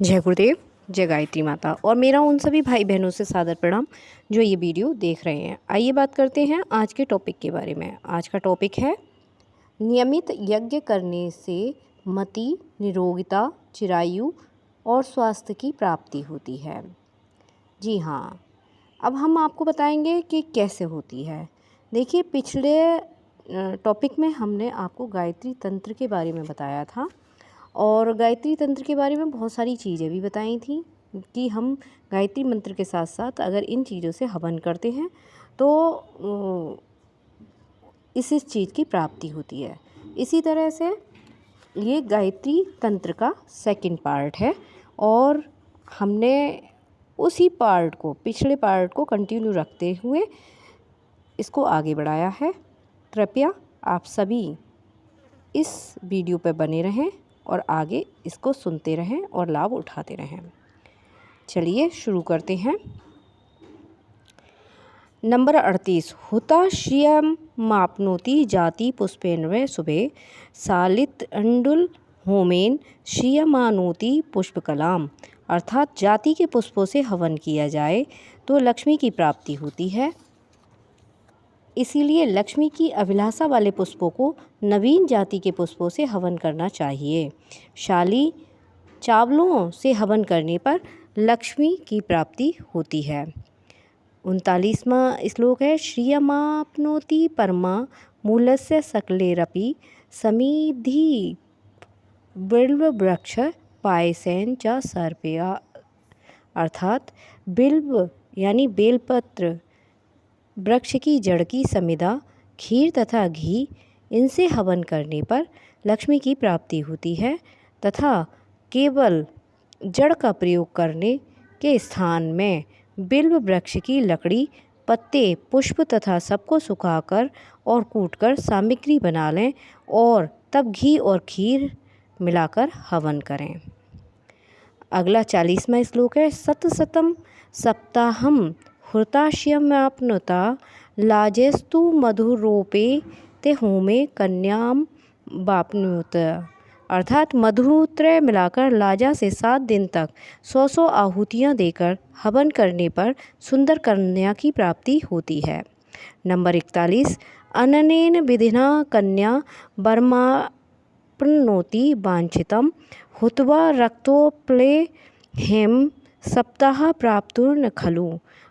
जय गुरुदेव, जय गायत्री माता और मेरा उन सभी भाई बहनों से सादर प्रणाम जो ये वीडियो देख रहे हैं। आइए बात करते हैं आज के टॉपिक के बारे में। आज का टॉपिक है नियमित यज्ञ करने से मति, निरोगिता, चिरायु और स्वास्थ्य की प्राप्ति होती है। जी हाँ, अब हम आपको बताएंगे कि कैसे होती है। देखिए, पिछले टॉपिक में हमने आपको गायत्री तंत्र के बारे में बताया था और गायत्री तंत्र के बारे में बहुत सारी चीज़ें भी बताई थी कि हम गायत्री मंत्र के साथ साथ अगर इन चीज़ों से हवन करते हैं तो इस चीज़ की प्राप्ति होती है। इसी तरह से ये गायत्री तंत्र का सेकंड पार्ट है और हमने उसी पार्ट को, पिछले पार्ट को कंटिन्यू रखते हुए इसको आगे बढ़ाया है। कृपया आप सभी इस वीडियो पर बने रहें और आगे इसको सुनते रहें और लाभ उठाते रहें। चलिए शुरू करते हैं। नंबर 38। हुता श्रियम मापनोति जाति पुष्पेन व शुभे सालित अंडुल होमेन श्रियमानोति पुष्पकलाम। अर्थात जाति के पुष्पों से हवन किया जाए तो लक्ष्मी की प्राप्ति होती है। इसीलिए लक्ष्मी की अभिलाषा वाले पुष्पों को नवीन जाति के पुष्पों से हवन करना चाहिए। शाली चावलों से हवन करने पर लक्ष्मी की प्राप्ति होती है। 39वां श्लोक है श्रियमाप्नोति परमा मूलस्य सकलेरपि समिधि बिल्व वृक्ष पायसेन च सर्पया। अर्थात बिल्व यानी बेलपत्र, वृक्ष की जड़ की समिधा, खीर तथा घी, इनसे हवन करने पर लक्ष्मी की प्राप्ति होती है तथा केवल जड़ का प्रयोग करने के स्थान में बिल्व वृक्ष की लकड़ी, पत्ते, पुष्प तथा सबको सुखाकर और कूटकर सामग्री बना लें और तब घी और खीर मिलाकर हवन करें। अगला 40वां श्लोक है सतसतम सप्ताहम हृताश्यमाप्नुता लाजेस्तु मधुरोपे ते होमे कन्याम वाप्नुत। अर्थात मधुत्रय मिलाकर लाजा से 7 दिन तक 100 आहुतियाँ देकर हवन करने पर सुंदर कन्या की प्राप्ति होती है। नंबर 41। अननेन विधिना कन्या वर्माप्नोति वांछितम हुत्वा रक्तोप्ले हेम सप्ताह प्राप्तुर्न खलु।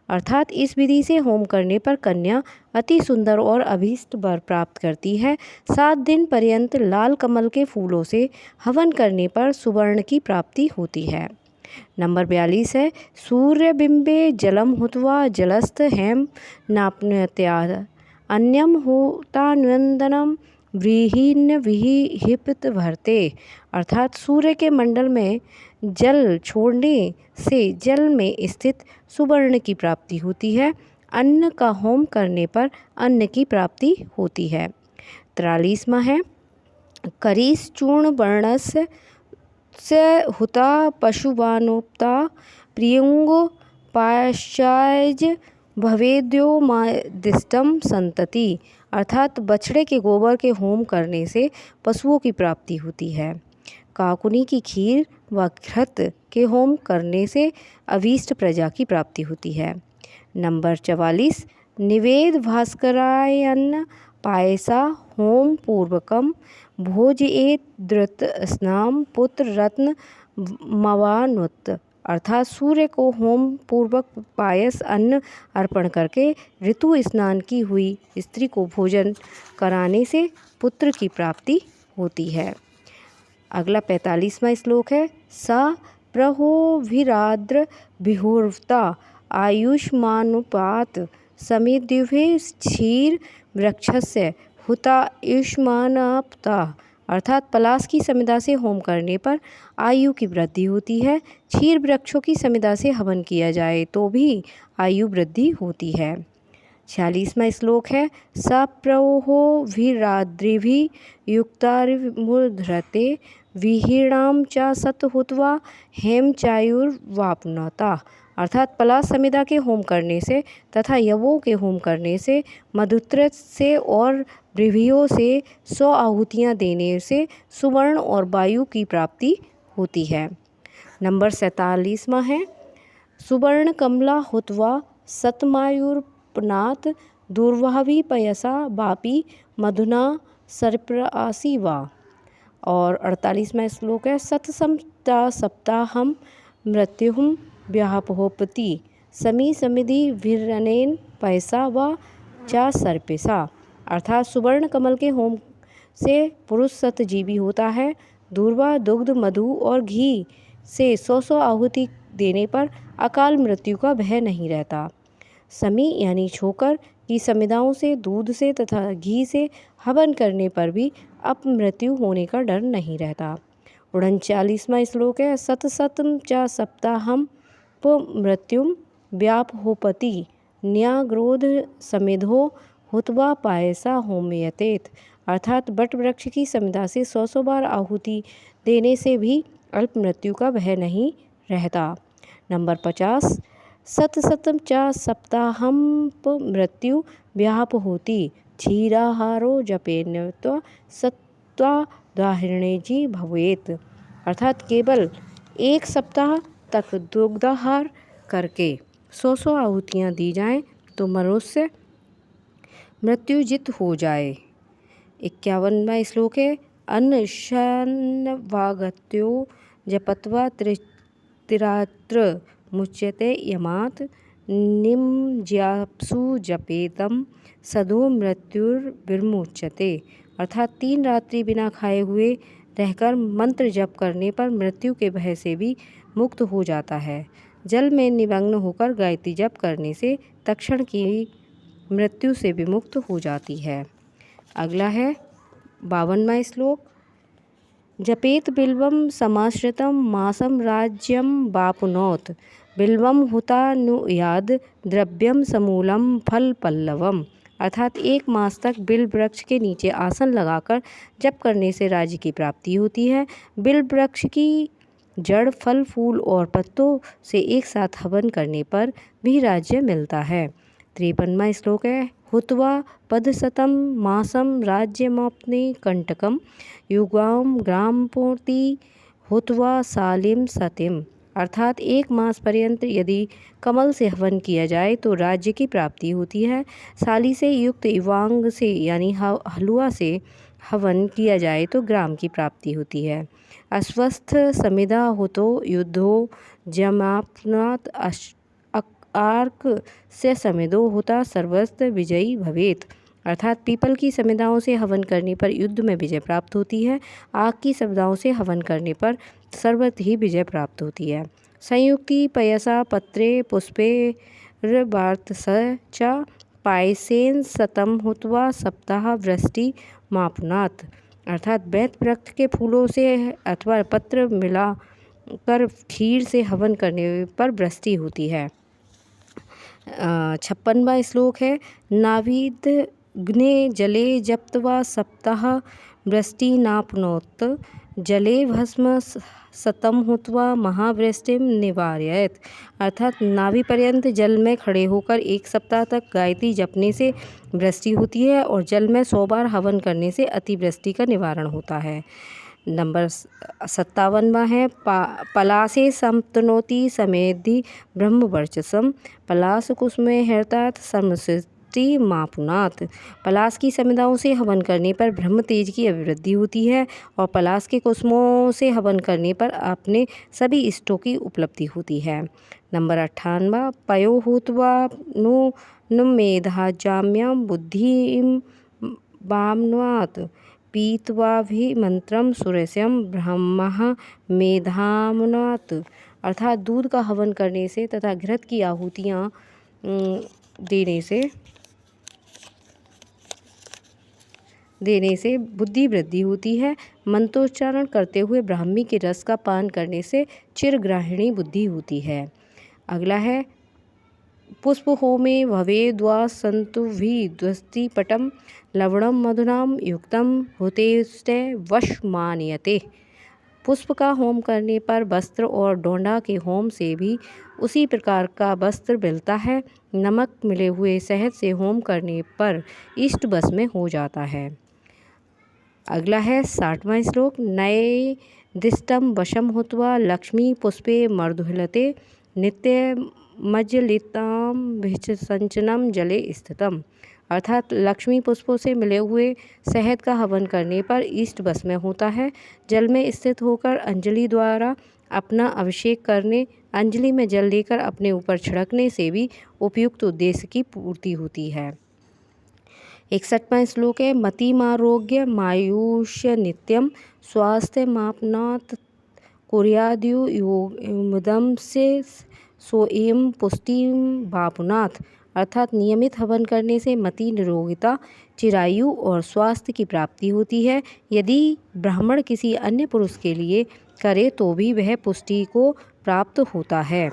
अर्थात इस विधि से होम करने पर कन्या अति सुंदर और अभीष्ट वर प्राप्त करती है। 7 दिन पर्यंत लाल कमल के फूलों से हवन करने पर सुवर्ण की प्राप्ति होती है। नंबर 42 है सूर्यबिंबे जलम हुत्वा जलस्थ हेम नाप्नत्या अन्यम होतान्वंदनम व्रीहीन विहिपित भरते। अर्थात सूर्य के मंडल में जल छोड़ने से जल में स्थित सुवर्ण की प्राप्ति होती है। अन्न का होम करने पर अन्न की प्राप्ति होती है। 43वां है करीस चूर्ण वर्णस्य से हुता पशुवानोक्ता प्रियंगो पाश्चाज भवेद्यो मादिष्टम संतति। अर्थात बछड़े के गोबर के होम करने से पशुओं की प्राप्ति होती है। काकुनी की खीर व घृत के होम करने से अभीष्ट प्रजा की प्राप्ति होती है। नंबर 44 निवेद भास्करायन्न पायसा होम पूर्वकम भोजएत द्रुत स्नाम पुत्र रत्न मवानुत। अर्थात सूर्य को होम पूर्वक पायस अन्न अर्पण करके ऋतु स्नान की हुई स्त्री को भोजन कराने से पुत्र की प्राप्ति होती है। अगला 45वां श्लोक है सा प्रहोभिराद्र विहुर्वता आयुष्मानुपात समिद्युभे क्षीर वृक्षस्य हुता युष्मानाप्ता। अर्थात पलाश की समिधा से होम करने पर आयु की वृद्धि होती है। क्षीर वृक्षों की समिधा से हवन किया जाए तो भी आयु वृद्धि होती है। 46वां श्लोक है सप्रहोभिराद्रिभि युक्तारिमुद्धृते विहीणाम च सत हुत्वा हेम चायुर्वाप्नोता। अर्थात पलाश समिधा के होम करने से तथा यवों के होम करने से मधुत्र से और ब्रिभियों से 100 आहुतियाँ देने से सुवर्ण और वायु की प्राप्ति होती है। नंबर 47वां है सुवर्ण कमला हुत्वा सतमायुर्पनात् दूर्वाभि पयसा वापी मधुना सर्परासी वा। और 48वां श्लोक है सतसमता सप्ताहम मृत्युम व्यापहोपति समी समिधि वीरनेन पैसा व चा सर्पेसा। अर्थात सुवर्ण कमल के होम से पुरुष सतजीवी होता है। दूर्वा दुग्ध मधु और घी से 100 आहुति देने पर अकाल मृत्यु का भय नहीं रहता। समी यानी छोकर की समिधाओं से दूध से तथा घी से हवन करने पर भी अपमृत्यु होने का डर नहीं रहता। 39वां श्लोक है सतसतम च सप्ताहम मृत्युम व्यापहोपति न्याग्रोध समिधो हुत्वा पायसा होमयतेत। अर्थात बट वृक्ष की समिधा से 100 बार आहुति देने से भी अल्प मृत्यु का भय नहीं रहता। नंबर 50 सतसतम च सप्ताहम मृत्यु व्यापहोति क्षीराहारो जपेन तो सत्वादाहरणे जी भवेत। अर्थात केवल एक सप्ताह तक दुग्धाहार करके 100 आहुतियाँ दी जाएं तो मनुष्य मृत्युजित हो जाए। 51वां श्लोक है अन्नशन्वागत्यो जपत्वा तिरात्र मुच्यते यमात् निमज्याप्सु जपेतम सदो मृत्युर्विमुच्यते। अर्थात 3 रात्रि बिना खाए हुए रहकर मंत्र जप करने पर मृत्यु के भय से भी मुक्त हो जाता है। जल में निमग्न होकर गायत्री जप करने से तक्षण की मृत्यु से विमुक्त हो जाती है। अगला है 52वां श्लोक जपेत बिल्वम समाश्रितम मासम राज्यम वापुनोत बिल्वम हुतानुयाद द्रव्यम समूलम फल पल्लवम। अर्थात 1 मास तक बिल वृक्ष के नीचे आसन लगाकर जप करने से राज्य की प्राप्ति होती है। बिल वृक्ष की जड़ फल फूल और पत्तों से एक साथ हवन करने पर भी राज्य मिलता है। 53वां श्लोक है हुत्वा पदशतम मासम राज्यमाप्ने कंटकम युगाम ग्रामपूर्ति हुत्वा सालिम सतिम। अर्थात 1 मास पर्यंत यदि कमल से हवन किया जाए तो राज्य की प्राप्ति होती है। साली से युक्त युवांग से यानी हलुआ से हवन किया जाए तो ग्राम की प्राप्ति होती है। अस्वस्थ समिधा होतो युद्धो जमापनात् आर्क से समिधो होता सर्वस्त्र विजयी भवेत। अर्थात पीपल की समिधाओं से हवन करने पर युद्ध में विजय प्राप्त होती है। आग की समिधाओं से हवन करने पर सर्वत्र ही विजय प्राप्त होती है। संयुक्ति पयसा पत्रे पुष्पे वार्त च पायसेन सतम हुत्वा सप्ताह वृष्टि मापनात्। अर्थात बैत वृक्ष के फूलों से अथवा पत्र मिला कर खीर से हवन करने पर वृष्टि होती है। 56वां श्लोक है नाविदग्ने जले जप्त्वा सप्ताह वृष्टि नापनोत जले भस्म सतम हुत्वा महावृष्टिम निवारयेत। अर्थात नाभि पर्यंत जल में खड़े होकर 1 सप्ताह तक गायत्री जपने से वृष्टि होती है और जल में 100 बार हवन करने से अतिवृष्टि का निवारण होता है। नंबर 57वां है पलासे समतनोति समेधि ब्रह्मवर्चसम पलास कुसुमे हरतात समसृष्टि मापुनात्। पलास की समिधाओं से हवन करने पर ब्रह्म तेज की अभिवृद्धि होती है और पलास के कुसुमों से हवन करने पर अपने सभी इष्टों की उपलब्धि होती है। नंबर 58 पयो हुत्वा नु मेधा जाम्याम बुद्धिम वामनात् पीत्वाभिमंत्रम सुरस्यम ब्रह्म मेधामनात्। अर्थात दूध का हवन करने से तथा घृत की आहुतियाँ देने से बुद्धि वृद्धि होती है। मंत्रोच्चारण करते हुए ब्राह्मी के रस का पान करने से चिरग्राहिणी बुद्धि होती है। अगला है पुष्प होमे भवेद्वा सन्तुभिर्द्वस्ति पटम लवणम मधुनाम युक्तम हुतेस्ते वशमानयते। पुष्प का होम करने पर वस्त्र और डोंडा के होम से भी उसी प्रकार का वस्त्र मिलता है। नमक मिले हुए शहद से होम करने पर इष्ट बस में हो जाता है। अगला है 60वां श्लोक नए दिष्टं वशं हुत्वा लक्ष्मी पुष्पे मर्दुलते नित्यमज्जलितां भिषसंचनं जले स्थितम। अर्थात लक्ष्मी पुष्पों से मिले हुए शहद का हवन करने पर इष्ट वश में होता है। जल में स्थित होकर अंजलि द्वारा अपना अभिषेक करने, अंजलि में जल लेकर अपने ऊपर छिड़कने से भी उपयुक्त उद्देश्य की पूर्ति होती है। 61वां श्लोक है, मतिमारोग्य मायुष्य नित्यम स्वास्थ्य मापनात् कुर्याद्यु योगमुदम से सोएम पुष्टिम वापुनाथ। अर्थात नियमित हवन करने से मति, निरोगिता, चिरायु और स्वास्थ्य की प्राप्ति होती है। यदि ब्राह्मण किसी अन्य पुरुष के लिए करे तो भी वह पुष्टि को प्राप्त होता है।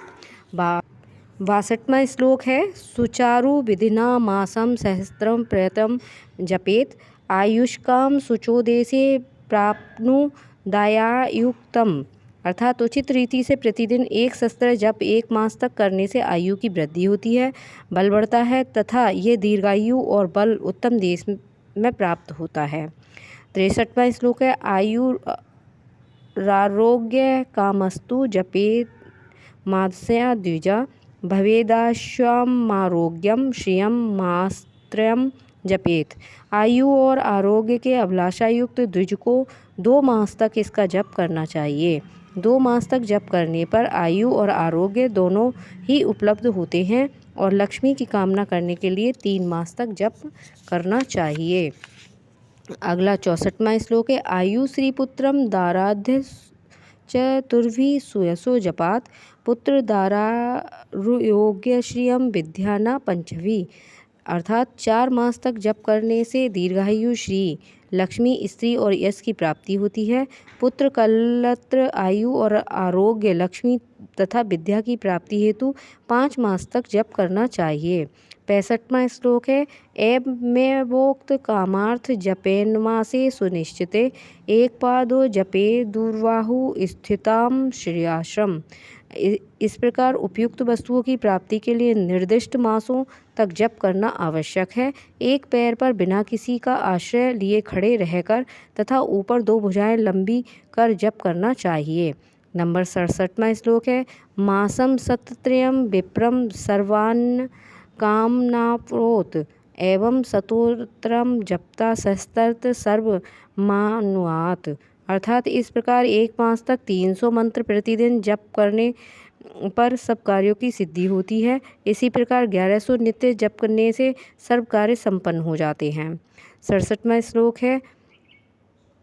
62वां श्लोक है, सुचारु विधिना मासम सहस्त्रम प्रयतम जपेत आयुष्काम शुचोदेशे प्राप्नुदायायुक्तम। अर्थात उचित रीति से प्रतिदिन एक सहस्त्र जप 1 मास तक करने से आयु की वृद्धि होती है, बल बढ़ता है तथा ये दीर्घायु और बल उत्तम देश में प्राप्त होता है। 63वां श्लोक है, आयुरारोग्य कामस्तु जपेत मादस्या द्विजा भवेदाश्वमारोग्यम श्रियम मास्त्रयम जपेत। आयु और आरोग्य के अभिलाषा युक्त द्विज को 2 मास तक इसका जप करना चाहिए। 2 मास तक जप करने पर आयु और आरोग्य दोनों ही उपलब्ध होते हैं और लक्ष्मी की कामना करने के लिए 3 मास तक जप करना चाहिए। अगला 64वां श्लोक है, आयु श्री पुत्रम दाराध्य चतुर्भि सुयसो जपात पुत्र दारारुयोग्य श्रियम विद्याना पंचवी। अर्थात 4 मास तक जप करने से दीर्घायु, श्री, लक्ष्मी, स्त्री और यश की प्राप्ति होती है। पुत्र, कलत्र, आयु और आरोग्य, लक्ष्मी तथा विद्या की प्राप्ति हेतु 5 मास तक जप करना चाहिए। 65वां श्लोक है, एवमेवोक्त कामार्थ जपेन मासे सुनिश्चिते एक पादो जपे दुर्वाहु स्थिताम श्रेयाश्रम। इस प्रकार उपयुक्त वस्तुओं की प्राप्ति के लिए निर्दिष्ट मासों तक जप करना आवश्यक है। एक पैर पर बिना किसी का आश्रय लिए खड़े रहकर तथा ऊपर 2 भुजाएं लंबी कर जप करना चाहिए। नंबर 67वां श्लोक है, मासम सतत्रयम विप्रम सर्वान् कामनाप्रोत एवं सतोत्रम जपता सहस्त्रत सर्वमानुआत। अर्थात इस प्रकार 1 मास तक 300 मंत्र प्रतिदिन जप करने पर सब कार्यों की सिद्धि होती है। इसी प्रकार 1100 नित्य जप करने से सर्व कार्य संपन्न हो जाते हैं। 67वां श्लोक है,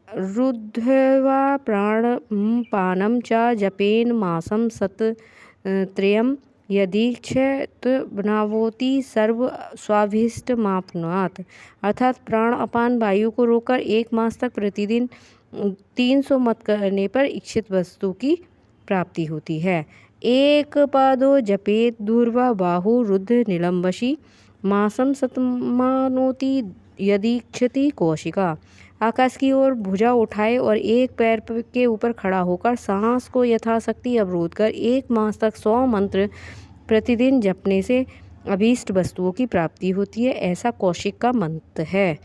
रुद्ध्वा प्राणपानम च जपेन मासम सतत्रयम् यदीक्षत बनावोति सर्व स्वाभीष्ट मापनुआत। अर्थात प्राण अपान वायु को रोककर 1 मास तक प्रतिदिन 300 मत करने पर इच्छित वस्तु की प्राप्ति होती है। एक पादो जपेत दूर्वा बाहु रुद्ध निलंबशी मासम सतमानोति यदीक्षति कौशिका। आकाश की ओर भुजा उठाए और एक पैर के ऊपर खड़ा होकर सांस को यथाशक्ति अवरोध कर 1 मास तक 100 मंत्र प्रतिदिन जपने से अभीष्ट वस्तुओं की प्राप्ति होती है, ऐसा कौशिक का मंत्र है।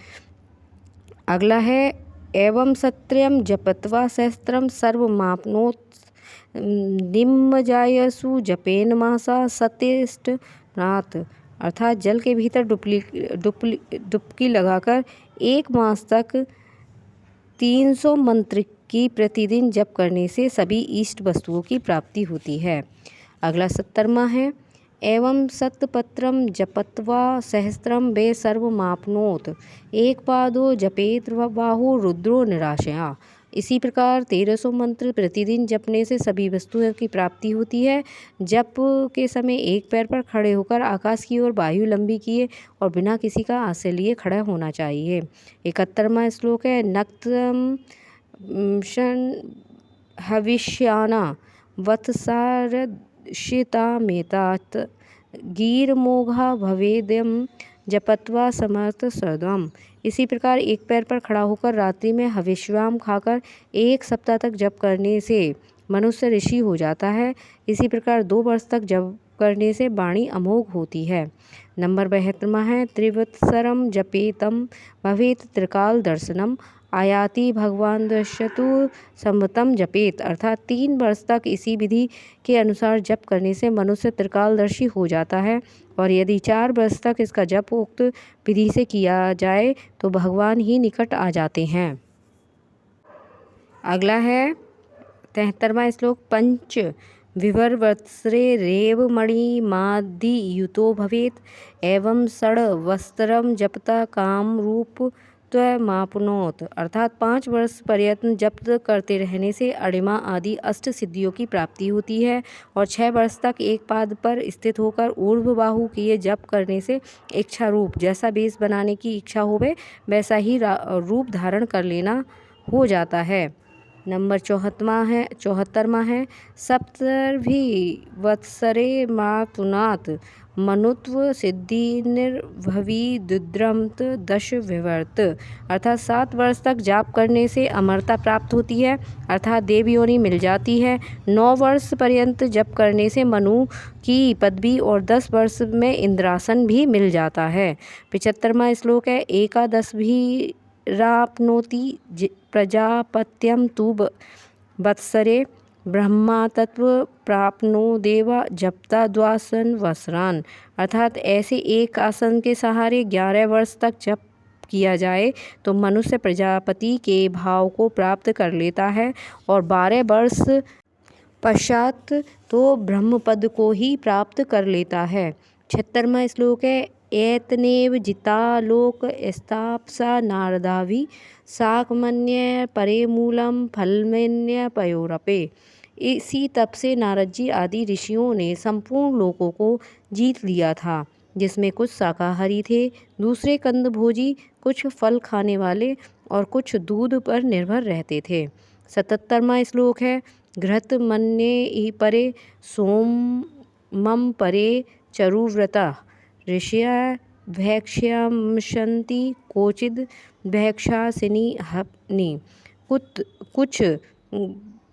अगला है, एवं सत्रयम जपत्वा सहस्त्रम सर्वमाप्नोत निम्मजायसु जपेन मासा सत्यष्ट नाथ। अर्थात जल के भीतर डुबकी लगाकर 1 मास तक 300 मंत्र की प्रतिदिन जप करने से सभी इष्ट वस्तुओं की प्राप्ति होती है। अगला 70वां है, एवं सतपत्रम जपत्वा सहस्त्रम वे सर्वमाप्नोत एक पादो जपेत बाहु रुद्रो निराशया। इसी प्रकार 1300 मंत्र प्रतिदिन जपने से सभी वस्तुओं की प्राप्ति होती है। जप के समय एक पैर पर खड़े होकर आकाश की ओर वायु लंबी किए और बिना किसी का आश्रय लिए खड़ा होना चाहिए। 71वां श्लोक है, नक्तम हविष्याना वत्सारशितामेतात गीरमोघा भवेद्यम जपत्वा समर्थ सदम। इसी प्रकार एक पैर पर खड़ा होकर रात्रि में हविष्याम खाकर 1 सप्ताह तक जप करने से मनुष्य ऋषि हो जाता है। इसी प्रकार 2 वर्ष तक जप करने से वाणी अमोघ होती है। नंबर 72वां है, त्रिवत्सरम जपेतम भवेत त्रिकाल दर्शनम आयाति भगवान दृश्यतु संवतम जपेत, अर्थात 3 वर्ष तक इसी विधि के अनुसार जप करने से मनुष्य त्रिकालदर्शी हो जाता है, और यदि 4 वर्ष तक इसका जप उक्त विधि से किया जाए तो भगवान ही निकट आ जाते हैं। अगला है 73वां श्लोक। पंच विवर्वत्सरे रेव मणि मादि युतो भवेत एवं षड वस्त्रम जपता काम रूप त्वमाप्नोत, अर्थात 5 वर्ष पर्यंत जप करते रहने से अणिमा आदि अष्ट सिद्धियों की प्राप्ति होती है, और 6 वर्ष तक एक पाद पर स्थित होकर ऊर्ध्व बाहु किए जप करने से इच्छा रूप, जैसा बेस बनाने की इच्छा होवे वैसा ही रूप धारण कर लेना हो जाता है। नंबर 74वां है। सप्तर्भि वत्सरे मातुनात् मनुत्व सिद्धि निर्भवी दुद्रमत 10 विवर्त, अर्थात 7 वर्ष तक जाप करने से अमरता प्राप्त होती है, अर्थात देव योनि मिल जाती है। 9 वर्ष पर्यंत जप करने से मनु की पदवी और 10 वर्ष में इंद्रासन भी मिल जाता है। 75वां श्लोक है। एकादश भी राप्नोति प्रजापत्यम तु वत्सरे ब्रह्मा तत्व प्राप्नो देवा जपता द्वासन वसरान, अर्थात ऐसे एक आसन के सहारे 11 वर्ष तक जप किया जाए तो मनुष्य प्रजापति के भाव को प्राप्त कर लेता है, और 12 वर्ष पश्चात तो ब्रह्मपद को ही प्राप्त कर लेता है। 76वां श्लोक है। एतनेव जिता लोक स्तापसा नारदाभि शाकमन्य परे मूलम फलमन्य पयोरपे, इसी तप से नारद जी आदि ऋषियों ने संपूर्ण लोकों को जीत लिया था, जिसमें कुछ शाकाहारी थे, दूसरे कंद भोजी, कुछ फल खाने वाले और कुछ दूध पर निर्भर रहते थे। 77वां श्लोक है। घृत मन्ये परे सोमम परे चरुव्रता ऋषया भैक्ष्यंसन्ति कोचिद भैक्षासिनी हनि, कुछ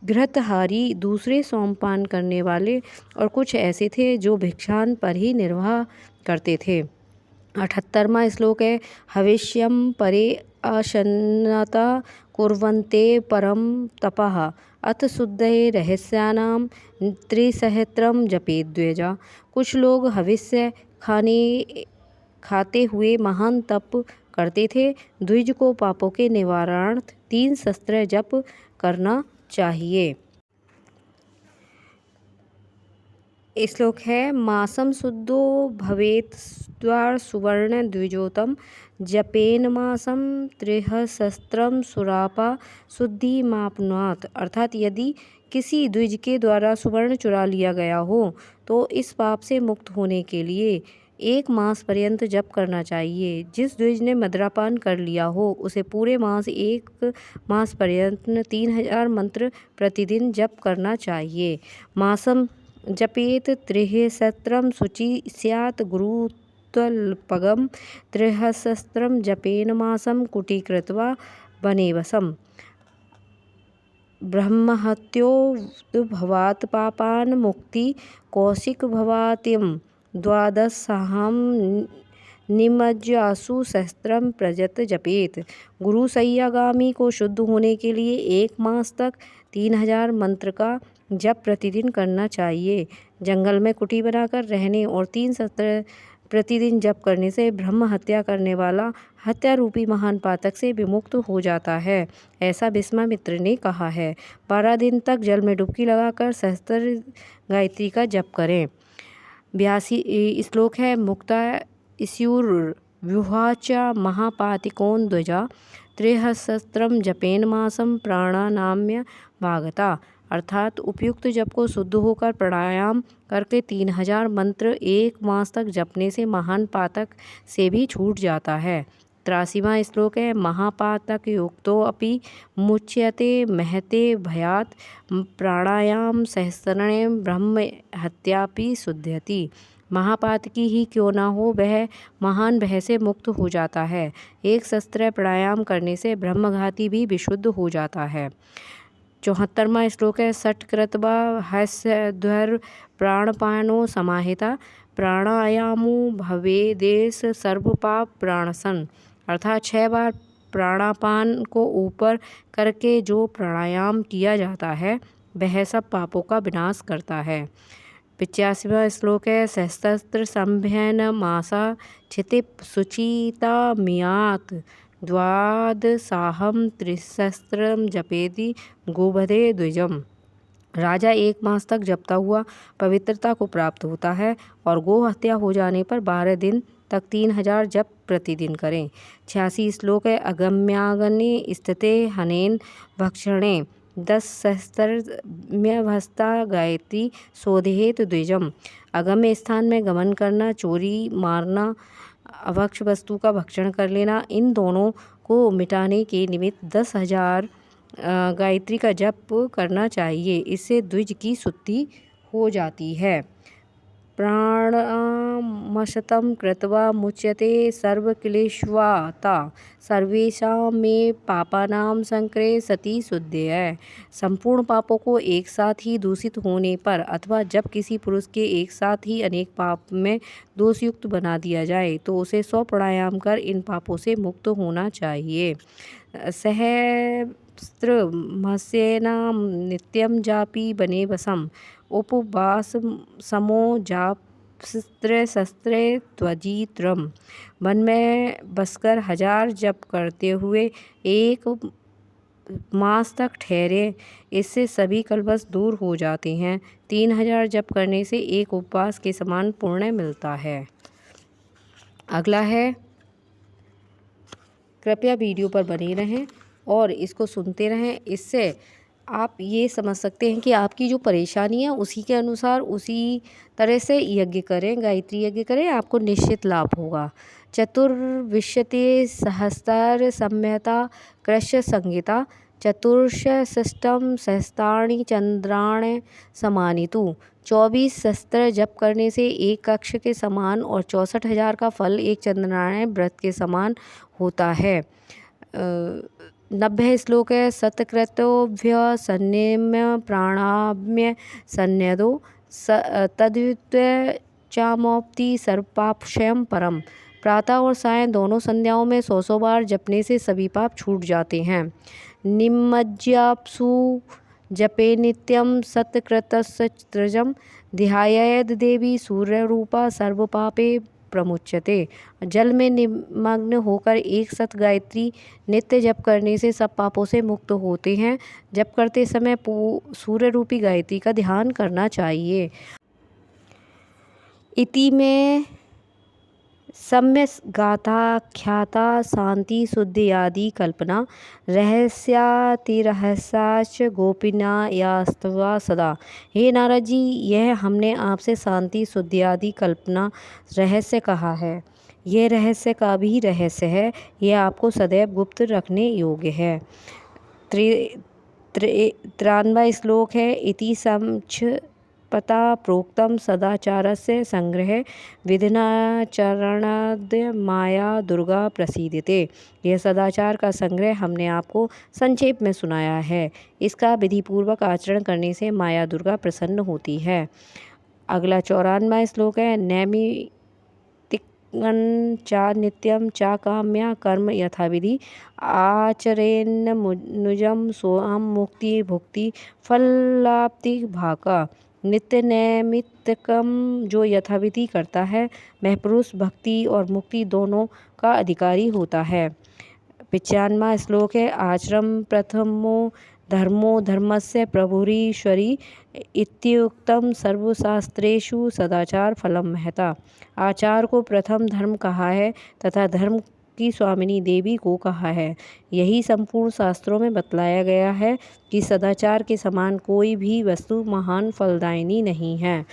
घृतहारी, दूसरे सोमपान करने वाले और कुछ ऐसे थे जो भिक्षान पर ही निर्वाह करते थे। 78वां श्लोक है। हविष्यम परे अशन्नता कुर्वन्ते परम तपः अथ शुद्धये रहस्यानाम त्रिसहस्त्रम जपेत द्विजा, कुछ लोग हविष्य खाते हुए महान तप करते थे। द्विज को पापों के निवारणार्थ 3 सहस्त्र जप करना चाहिए। श्लोक है। मासम शुद्धो भवेत द्वार सुवर्ण द्विजोतम जपेन मासम त्रिसहस्त्रम सुरापा शुद्धि मापनुआत, अर्थात यदि किसी द्विज के द्वारा सुवर्ण चुरा लिया गया हो तो इस पाप से मुक्त होने के लिए 1 मास पर्यंत जप करना चाहिए। जिस द्विज ने मदिरापान कर लिया हो उसे पूरे मास 1 मास पर्यंत 3000 मंत्र प्रतिदिन जप करना चाहिए। मासम जपेत त्रिसहस्त्रम शुचि स्यात् गुरुत्वल्पगम त्रिसहस्त्रम जपेन मासम कुटी कृत्वा बनेवसम, ब्रह्महत्यो भवात् पापान् मुक्ति कौशिक भवातिम 12 निमज्जासु सहस्त्रम प्रजत जपेत, गुरु सैयागामी को शुद्ध होने के लिए 1 मास तक 3000 मंत्र का जप प्रतिदिन करना चाहिए। जंगल में कुटी बनाकर रहने और 3 सहस्त्र प्रतिदिन जप करने से ब्रह्म हत्या करने वाला हत्या रूपी महान पातक से विमुक्त हो जाता है, ऐसा विश्वामित्र ने कहा है। 12 दिन तक जल में डुबकी लगाकर सहस्त्र गायत्री का जप करें। 82 श्लोक है। मुक्ता स्युर्व्युहाच महापातिकोन द्विजा त्रिसहस्त्रम जपेन मासम प्राणानाम्य भागता, अर्थात उपयुक्त जप को शुद्ध होकर प्राणायाम करके 3000 मंत्र 1 मास तक जपने से महान पातक से भी छूट जाता है। 83वां श्लोक है। महापातक युक्तो अपि मुच्यते महते भयात् प्राणायाम सहस्रणेन ब्रह्म हत्यापि शुध्यति, महापातकी ही क्यों ना हो वह महान भय से मुक्त हो जाता है। 1 सहस्त्र प्राणायाम करने से ब्रह्मघाती भी विशुद्ध हो जाता है। 74वां श्लोक है। सट कृत्वा हस्यध्वर प्राणपानो समाहिता प्राणायामो भवेदेश सर्वपाप प्राणसन, अर्थात 6 बार प्राणापान को ऊपर करके जो प्राणायाम किया जाता है वह सब पापों का विनाश करता है। 85वां श्लोक है। सहस्त्र संभ्यन मासा क्षितिप सुचिता मियात द्वादसाहम त्रिसहस्त्रम जपेति गोवधे द्विजम। राजा 1 मास तक जपता हुआ पवित्रता को प्राप्त होता है और गो हत्या हो जाने पर 12 दिन तक 3000 जप प्रतिदिन करें। 86 श्लोक है। अगम्याग्नि स्थिते हनेन भक्षणे 10 सहस्त्रम्यभस्ता गायत्री शोधेत द्विजम। अगम्य स्थान में गमन करना, चोरी मारना, अभक्ष वस्तु का भक्षण कर लेना, इन दोनों को मिटाने के निमित्त 10,000 गायत्री का जप करना चाहिए। इससे द्विज की शुद्धि हो जाती है। प्राणमशतं कृत्वा मुच्यते सर्वक्लेशवाता सर्वेषां मे पापानां संकरे सति शुद्धये। संपूर्ण पापों को एक साथ ही दूषित होने पर अथवा जब किसी पुरुष के एक साथ ही अनेक पाप में दोषयुक्त बना दिया जाए तो उसे 100 प्राणायाम कर इन पापों से मुक्त होना चाहिए। सहस्त्रमस्येनां नित्यं जापि बने वसम उपवास समो जापस्त्रे त्वजित्रम। वन में बसकर 1000 जप करते हुए 1 मास तक ठहरे, इससे सभी कलवश दूर हो जाते हैं। 3000 जप करने से 1 उपवास के समान पुण्य मिलता है। अगला है, कृपया वीडियो पर बने रहें और इसको सुनते रहें। इससे आप ये समझ सकते हैं कि आपकी जो परेशानी है उसी के अनुसार उसी तरह से यज्ञ करें, गायत्री यज्ञ करें, आपको निश्चित लाभ होगा। चतुर्विंशति सहस्त्र संहिता कृष्ण संहिता चतुर्षष्टम सहस्त्राणि चंद्राण समानितु। 24 सहस्त्र जप करने से 1 कक्ष के समान और 64,000 का फल 1 चंद्रायण व्रत के समान होता है। 90 श्लोक है। सत्कृतोभ्य सन्निम्य प्राणाम्य सन्निधो तद्वित्य चामोप्ति सर्वपापक्षयम परम। प्रातः और सायं दोनों संध्याओं में 100 बार जपने से सभी पाप छूट जाते हैं। निमज्जाप्सु जपे नित्यम सत्कृतस्त्रजम ध्यायेद देवी सूर्यरूपा सर्वपापे प्रमुच्यते। जल में निमग्न होकर 1 शत गायत्री नित्य जप करने से सब पापों से मुक्त होते हैं। जप करते समय सूर्य रूपी गायत्री का ध्यान करना चाहिए। इति में सम्यक गाथा ख्याता शांति शुद्धि आदि कल्पना रहस्यातिरहस्याच गोपिना यास्तवा सदा। हे नारद जी, यह हमने आपसे शांति शुद्धि आदि कल्पना रहस्य कहा है। यह रहस्य का भी रहस्य है। यह आपको सदैव गुप्त रखने योग्य है। 93वां श्लोक है। इति समक्ष पता प्रोक्तम सदाचारस्य संग्रह विधिनाचरणाद माया दुर्गा प्रसीदते। यह सदाचार का संग्रह हमने आपको संक्षेप में सुनाया है। इसका विधिपूर्वक आचरण करने से माया दुर्गा प्रसन्न होती है। अगला 94वां श्लोक है। नैमित्तिकं चा नित्यं चा काम्या कर्म यथाविधि आचरेन्नुजं सोऽहं मुक्ति भुक्ति फलाप्ति भाका। नित्य नैमित्तिकम जो यथाविधि करता है वह पुरुष भक्ति और मुक्ति दोनों का अधिकारी होता है। 95वां श्लोक है। आचरम प्रथमो धर्मो धर्मस्य प्रभुरीश्वरी इत्युक्तम सर्वशास्त्रेषु सदाचार फलम महता। आचार को प्रथम धर्म कहा है तथा धर्म की स्वामिनी देवी को कहा है। यही संपूर्ण शास्त्रों में बतलाया गया है कि सदाचार के समान कोई भी वस्तु महान फलदायिनी नहीं है।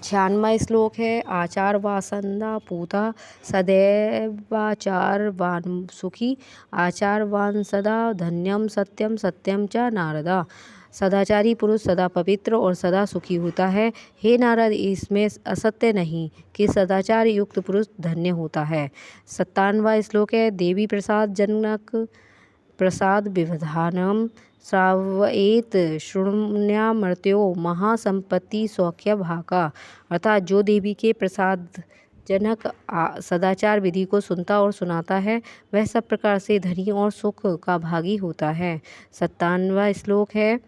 96वां श्लोक है। आचार वासंदा पूता सदैवाचारवान सुखी आचारवान सदा धन्यम सत्यम सत्यम च नारदा। सदाचारी पुरुष सदा पवित्र और सदा सुखी होता है। हे नारद, इसमें असत्य नहीं कि सदाचार युक्त पुरुष धन्य होता है। 97वां श्लोक है। देवी प्रसाद जनक प्रसाद विवधानम श्रावयेत शृणुयामर्त्यो महासंपत्ति सौख्य भाका। अर्थात जो देवी के प्रसाद जनक सदाचार विधि को सुनता और सुनाता है वह सब प्रकार से धनी और सुख का भागी होता है। 97वां श्लोक है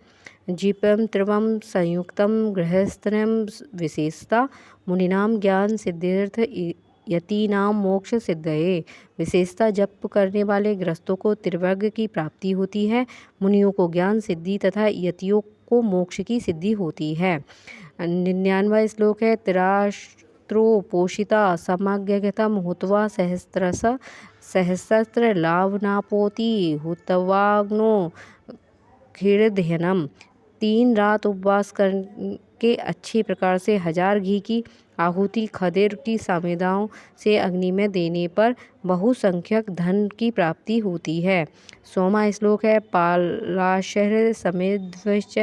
जीपम त्रिवम संयुक्तम गृहस्थनम विशेषता मुनिनाम ज्ञान सिद्धिर्थ यतीनाम मोक्ष सिद्धये। विशेषता जप करने वाले गृहस्थों को त्रिवर्ग की प्राप्ति होती है, मुनियों को ज्ञान सिद्धि तथा यतियों को मोक्ष की सिद्धि होती है। 99वां श्लोक है तिराष्ट्रो पोषिता समज्ञगतम हुत्वा सहस्त्र लावनापोति हुत्वाग्नो खीर्दह्यनम। 3 रात उपवास करके अच्छी प्रकार से 1000 घी की आहुति खदेर की समिधाओं से अग्नि में देने पर बहुसंख्यक धन की प्राप्ति होती है। 100वां श्लोक है पालाशहर समेध्वश्च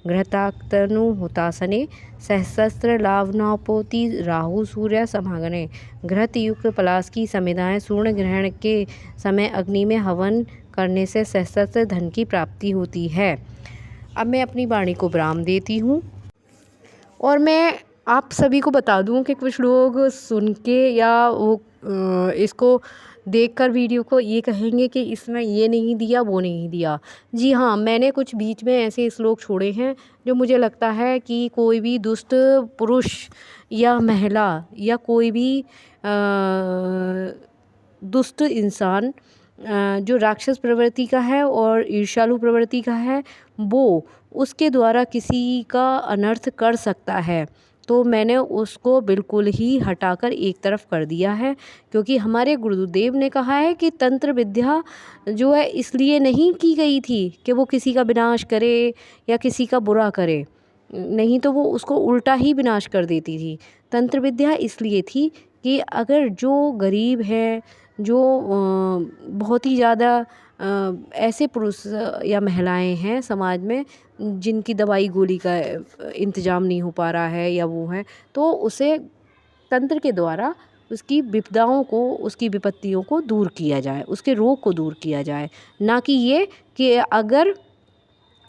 घृताक्तनु हुतासने सहस्त्र लावनापोति राहु सूर्य समागने। घृत युक्त पलाश की समिधाएं सूर्ण ग्रहण के समय अग्नि में हवन करने से सहस्त्र धन की प्राप्ति होती है। अब मैं अपनी वाणी को विराम देती हूँ और मैं आप सभी को बता दूँ कि कुछ लोग सुन के या वो इसको देखकर वीडियो को ये कहेंगे कि इसमें ये नहीं दिया वो नहीं दिया। जी हाँ, मैंने कुछ बीच में ऐसे श्लोक छोड़े हैं जो मुझे लगता है कि कोई भी दुष्ट पुरुष या महिला या कोई भी दुष्ट इंसान जो राक्षस प्रवृत्ति का है और ईर्ष्यालु प्रवृत्ति का है वो उसके द्वारा किसी का अनर्थ कर सकता है। तो मैंने उसको बिल्कुल ही हटाकर एक तरफ कर दिया है, क्योंकि हमारे गुरुदेव ने कहा है कि तंत्र विद्या जो है इसलिए नहीं की गई थी कि वो किसी का विनाश करे या किसी का बुरा करे, नहीं तो वो उसको उल्टा ही विनाश कर देती थी। तंत्र विद्या इसलिए थी कि अगर जो गरीब है, जो बहुत ही ज़्यादा ऐसे पुरुष या महिलाएं हैं समाज में जिनकी दवाई गोली का इंतज़ाम नहीं हो पा रहा है या वो है, तो उसे तंत्र के द्वारा उसकी विपदाओं को, उसकी विपत्तियों को दूर किया जाए, उसके रोग को दूर किया जाए। ना कि ये कि अगर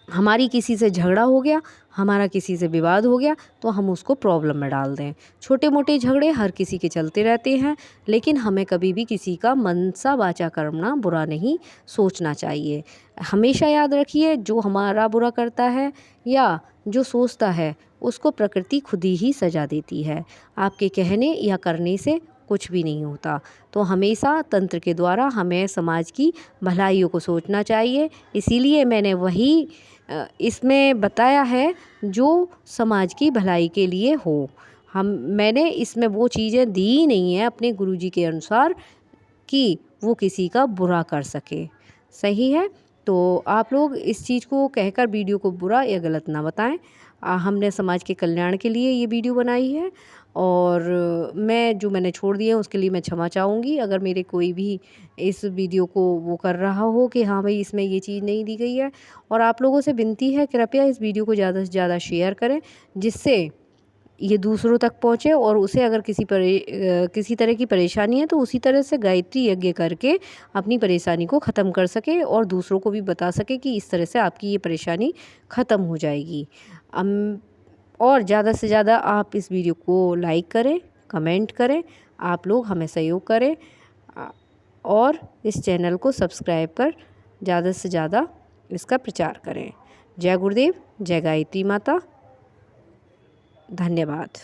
हमारी किसी से झगड़ा हो गया, हमारा किसी से विवाद हो गया तो हम उसको प्रॉब्लम में डाल दें। छोटे मोटे झगड़े हर किसी के चलते रहते हैं, लेकिन हमें कभी भी किसी का मनसा वाचा कर्मणा बुरा नहीं सोचना चाहिए। हमेशा याद रखिए, जो हमारा बुरा करता है या जो सोचता है उसको प्रकृति खुद ही सजा देती है। आपके कहने या करने से कुछ भी नहीं होता। तो हमेशा तंत्र के द्वारा हमें समाज की भलाइयों को सोचना चाहिए। इसीलिए मैंने वही इसमें बताया है जो समाज की भलाई के लिए हो। मैंने इसमें वो चीज़ें दी नहीं है अपने गुरुजी के अनुसार कि वो किसी का बुरा कर सके। सही है? तो आप लोग इस चीज़ को कहकर वीडियो को बुरा या गलत ना बताएं। हमने समाज के कल्याण के लिए ये वीडियो बनाई है और मैंने छोड़ दिया उसके लिए मैं क्षमा चाहूँगी। अगर मेरे कोई भी इस वीडियो को वो कर रहा हो कि हाँ भाई इसमें ये चीज़ नहीं दी गई है, और आप लोगों से विनती है कृपया इस वीडियो को ज़्यादा से ज़्यादा शेयर करें जिससे ये दूसरों तक पहुँचे और उसे अगर किसी तरह की परेशानी है तो उसी तरह से गायत्री यज्ञ करके अपनी परेशानी को ख़त्म कर सके और दूसरों को भी बता सके कि इस तरह से आपकी ये परेशानी ख़त्म हो जाएगी। और ज़्यादा से ज़्यादा आप इस वीडियो को लाइक करें, कमेंट करें, आप लोग हमें सहयोग करें और इस चैनल को सब्सक्राइब कर ज़्यादा से ज़्यादा इसका प्रचार करें। जय गुरुदेव, जय गायत्री माता, धन्यवाद।